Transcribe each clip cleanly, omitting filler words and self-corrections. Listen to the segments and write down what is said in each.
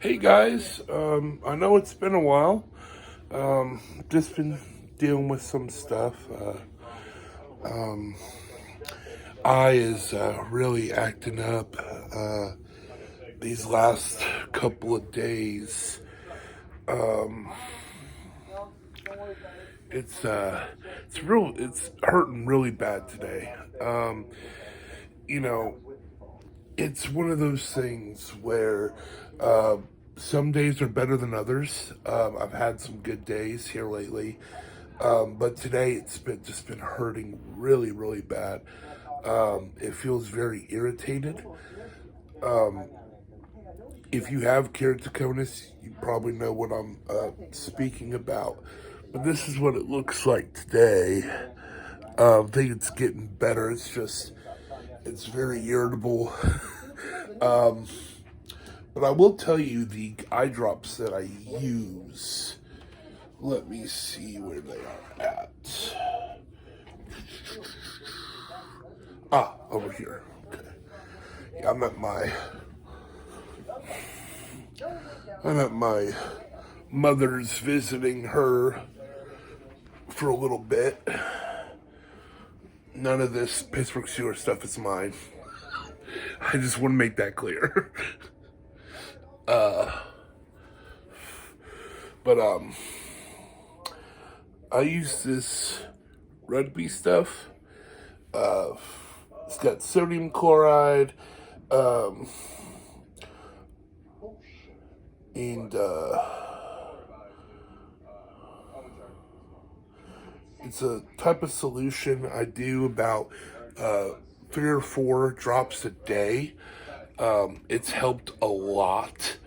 Hey guys, I know it's been a while. Just been dealing with some stuff. Eye is really acting up these last couple of days. It's hurting really bad today. You know, it's one of those things where uh, some days are better than others. I've had some good days here lately, but today it's been hurting really, really bad. It feels very irritated. If you have keratoconus, you probably know what I'm speaking about. But this is what it looks like today. I think it's getting better. It's very irritable. But I will tell you the eye drops that I use. Let me see where they are at. Over here. Okay. Yeah, I'm at my mother's visiting her for a little bit. None of this Pittsburgh Steelers stuff is mine. I just want to make that clear. But I use this rugby stuff. It's got sodium chloride, and it's a type of solution I do about 3 or 4 drops a day. It's helped a lot.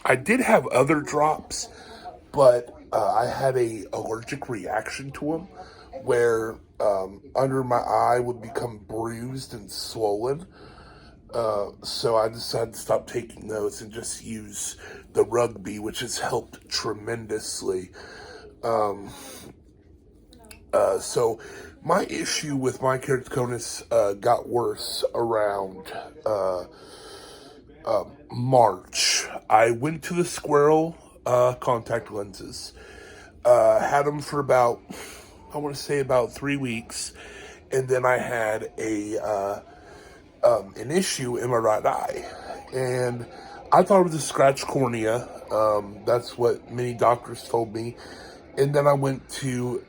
I did have other drops, but I had a allergic reaction to them where under my eye would become bruised and swollen. So I decided to stop taking those and just use the rugby, which has helped tremendously. So my issue with my keratoconus got worse around March. I went to the Squirrel contact lenses. Had them for about, I want to say about 3 weeks, and then I had an issue in my right eye, and I thought it was a scratched cornea. That's what many doctors told me, and then I went to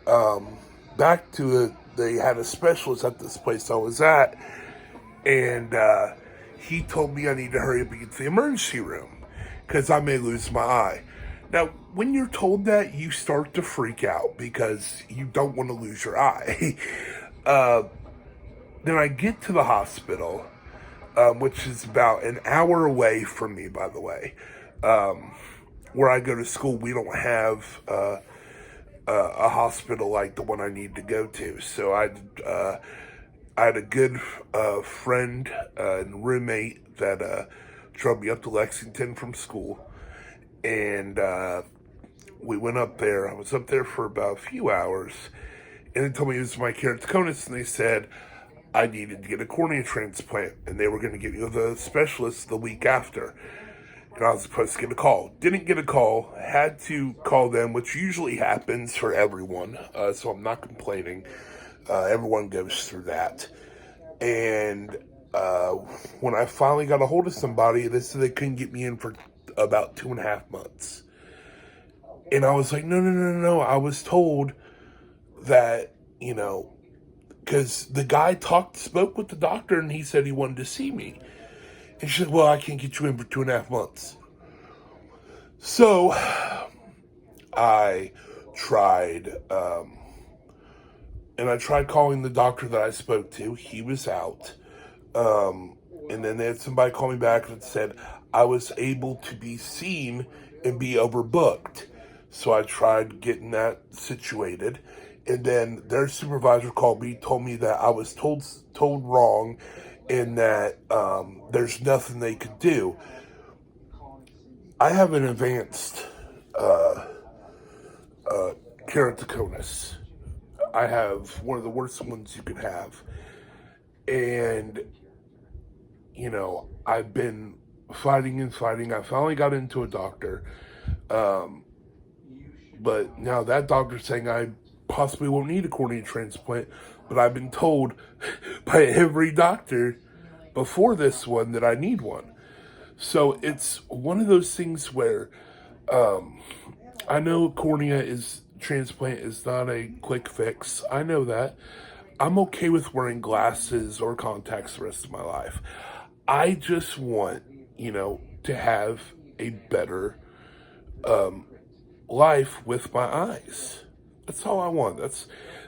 back to it. They had a specialist at this place I was at, and he told me I need to hurry up and get to the emergency room because I may lose my eye. Now, when you're told that, you start to freak out because you don't want to lose your eye. Then I get to the hospital, which is about an hour away from me, by the way. Where I go to school, we don't have a hospital like the one I need to go to. So I had a good friend and roommate that drove me up to Lexington from school. And we went up there. I was up there for about a few hours. And they told me it was my keratoconus. And they said I needed to get a cornea transplant. And they were going to get me with a specialist the week after. And I was supposed to get a call. Didn't get a call. Had to call them, which usually happens for everyone. So I'm not complaining. Everyone goes through that. And when I finally got a hold of somebody, they said they couldn't get me in for about 2.5 months. And I was like, no. I was told that, because the guy spoke with the doctor and he said he wanted to see me. And she said, well, I can't get you in for 2.5 months. So I tried, and I tried calling the doctor that I spoke to. He was out. And then they had somebody call me back that said I was able to be seen and be overbooked. So I tried getting that situated. And then their supervisor called me, told me that I was told wrong, and that there's nothing they could do. I have an advanced keratoconus. I have one of the worst ones you could have. And, I've been fighting and fighting. I finally got into a doctor. But now that doctor's saying I possibly won't need a cornea transplant. But I've been told by every doctor before this one that I need one. So it's one of those things where I know cornea is transplant is not a quick fix. I know that. I'm okay with wearing glasses or contacts the rest of my life. I just want, to have a better life with my eyes. That's all I want.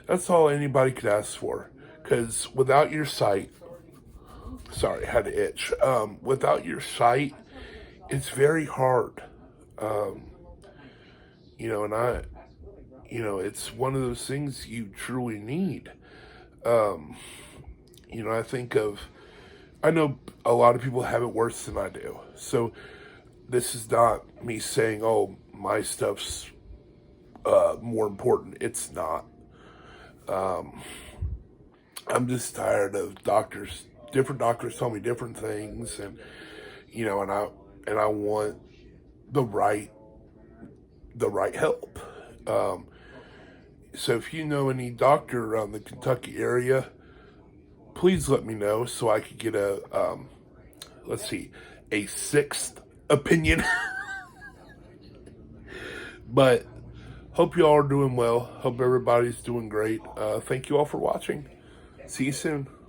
That's all anybody could ask for. Because without your sight, sorry, I had to itch. Without your sight, it's very hard. And it's one of those things you truly need. I think I know a lot of people have it worse than I do. So this is not me saying, oh, my stuff's more important. It's not. I'm just tired of different doctors tell me different things, and I want the right help. So if you know any doctor around the Kentucky area, please let me know so I could get a sixth opinion. But hope you all are doing well. Hope everybody's doing great. Thank you all for watching. See you soon.